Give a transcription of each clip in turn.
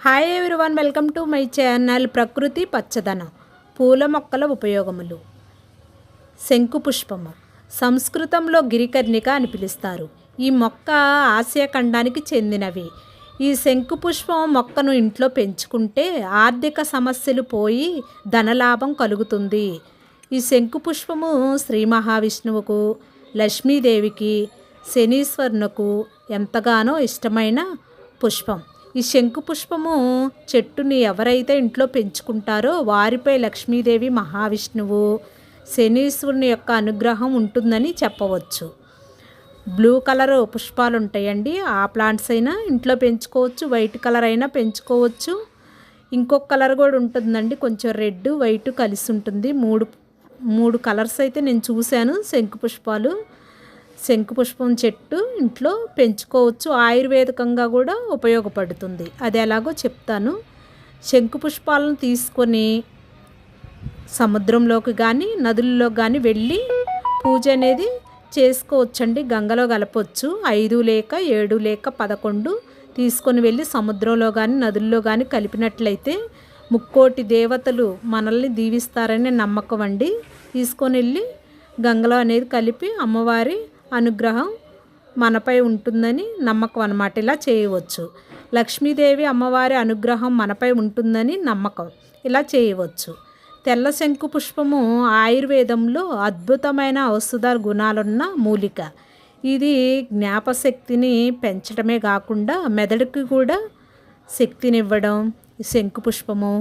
Hi everyone, welcome to my channel ప్రకృతి పచ్చదనం. పూల మొక్కల ఉపయోగములు. శంకు పుష్పము సంస్కృతంలో గిరికర్ణిక అని పిలుస్తారు. ఈ మొక్క ఆసియా ఖండానికి చెందినవి. ఈ శంకు పుష్పం మొక్కను ఇంట్లో పెంచుకుంటే ఆర్థిక సమస్యలు పోయి ధనలాభం కలుగుతుంది. ఈ శంకు పుష్పము శ్రీ మహావిష్ణువుకు, లక్ష్మీదేవికి, శనీశ్వరునకు ఎంతగానో ఇష్టమైన పుష్పం. ఈ శంకు పుష్పము చెట్టుని ఎవరైతే ఇంట్లో పెంచుకుంటారో వారిపై లక్ష్మీదేవి, మహావిష్ణువు, శనీశ్వరుని యొక్క అనుగ్రహం ఉంటుందని చెప్పవచ్చు. బ్లూ కలర్ పుష్పాలు ఉంటాయండి. ఆ ప్లాంట్స్ అయినా ఇంట్లో పెంచుకోవచ్చు, వైట్ కలర్ అయినా పెంచుకోవచ్చు. ఇంకొక కలర్ కూడా ఉంటుందండి, కొంచెం రెడ్ వైట్ కలిసి ఉంటుంది. మూడు కలర్స్ అయితే నేను చూశాను. శంకు పుష్పం చెట్టు ఇంట్లో పెంచుకోవచ్చు. ఆయుర్వేదికంగా కూడా ఉపయోగపడుతుంది. అది ఎలాగో చెప్తాను. శంకు పుష్పాలను తీసుకొని సముద్రంలోకి కానీ నదుల్లో కానీ వెళ్ళి పూజ అనేది చేసుకోవచ్చండి. గంగలో కలపవచ్చు. 5 లేక 7 లేక 11 తీసుకొని వెళ్ళి సముద్రంలో కానీ నదుల్లో కానీ కలిపినట్లయితే 3,000,000 దేవతలు మనల్ని దీవిస్తారనే నమ్మకం అండి. తీసుకొని వెళ్ళి గంగలో అనేది కలిపి అమ్మవారి అనుగ్రహం మనపై ఉంటుందని నమ్మకం అన్నమాట. ఇలా చేయవచ్చు. లక్ష్మీదేవి అమ్మవారి అనుగ్రహం మనపై ఉంటుందని నమ్మకం. ఇలా చేయవచ్చు. తెల్ల శంకు పుష్పము ఆయుర్వేదంలో అద్భుతమైన ఔషధ గుణాలున్న మూలిక. ఇది జ్ఞాపశక్తిని పెంచడమే కాకుండా మెదడుకి కూడా శక్తినివ్వడం. శంకు పుష్పము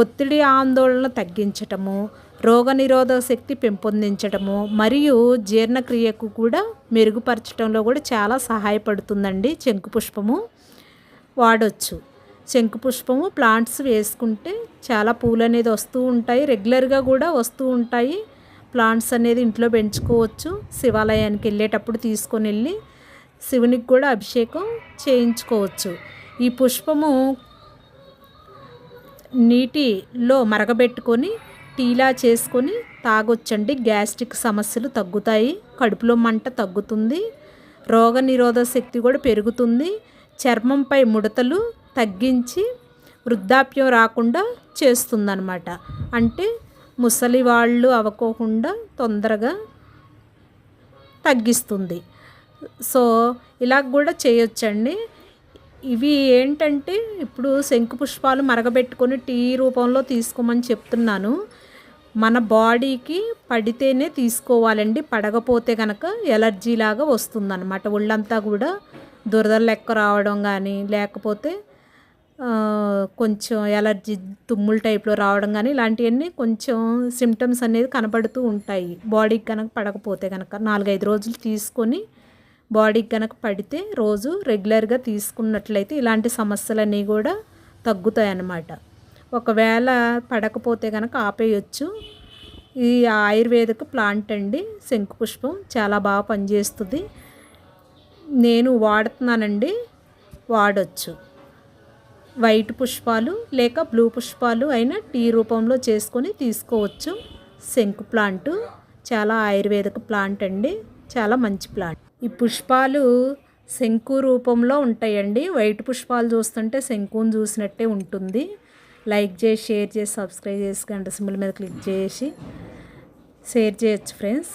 ఒత్తిడి, ఆందోళన తగ్గించటము, రోగనిరోధక శక్తి పెంపొందించడము మరియు జీర్ణక్రియకు కూడా మెరుగుపరచడంలో కూడా చాలా సహాయపడుతుందండి. శంకు పుష్పము వాడవచ్చు. శంకు పుష్పము ప్లాంట్స్ వేసుకుంటే చాలా పూలు అనేది వస్తూ ఉంటాయి. రెగ్యులర్గా కూడా వస్తూ ఉంటాయి. ప్లాంట్స్ అనేది ఇంట్లో పెంచుకోవచ్చు. శివాలయానికి వెళ్ళేటప్పుడు తీసుకొని వెళ్ళి శివునికి కూడా అభిషేకం చేయించుకోవచ్చు. ఈ పుష్పము నీటిలో మరగబెట్టుకొని టీలా చేసుకొని తాగొచ్చండి. గ్యాస్ట్రిక్ సమస్యలు తగ్గుతాయి. కడుపులో మంట తగ్గుతుంది. రోగనిరోధక శక్తి కూడా పెరుగుతుంది. చర్మంపై ముడతలు తగ్గించి వృద్ధాప్యం రాకుండా చేస్తుందన్నమాట. అంటే ముసలి వాళ్ళు అవ్వకోకుండా తొందరగా తగ్గిస్తుంది. సో ఇలా కూడా చేయొచ్చండి. ఇవి ఏంటంటే ఇప్పుడు శంకు పుష్పాలు మరగబెట్టుకొని టీ రూపంలో తీసుకోమని చెప్తున్నాను. మన బాడీకి పడితేనే తీసుకోవాలండి. పడకపోతే కనుక ఎలర్జీ లాగా వస్తుందన్నమాట. ఒళ్ళంతా కూడా దురదలు లెక్క రావడం కానీ, లేకపోతే కొంచెం ఎలర్జీ తుమ్ముల టైప్లో రావడం కానీ, ఇలాంటివన్నీ కొంచెం సిమ్టమ్స్ అనేది కనబడుతూ ఉంటాయి. బాడీకి కనుక పడకపోతే కనుక 4-5 రోజులు తీసుకొని బాడీకి కనుక పడితే రోజు రెగ్యులర్గా తీసుకున్నట్లయితే ఇలాంటి సమస్యలన్నీ కూడా తగ్గుతాయి అన్నమాట. ఒకవేళ పడకపోతే కనుక ఆపేయచ్చు. ఇది ఆయుర్వేదిక ప్లాంట్ అండి. శంకు పుష్పం చాలా బాగా పనిచేస్తుంది. నేను వాడుతున్నానండి. వాడచ్చు. వైట్ పుష్పాలు లేక బ్లూ పుష్పాలు అయినా టీ రూపంలో చేసుకొని తీసుకోవచ్చు. శంకు ప్లాంట్ చాలా ఆయుర్వేదిక ప్లాంట్ అండి. చాలా మంచి ప్లాంట్. ఈ పుష్పాలు శంకు రూపంలో ఉంటాయండి. వైట్ పుష్పాలు చూస్తుంటే శంకుని చూసినట్టే ఉంటుంది. లైక్ చేసి, షేర్ చేసి, సబ్స్క్రైబ్ చేసి, గంట సింబల్ మీద క్లిక్ చేసి షేర్ చేయొచ్చు ఫ్రెండ్స్.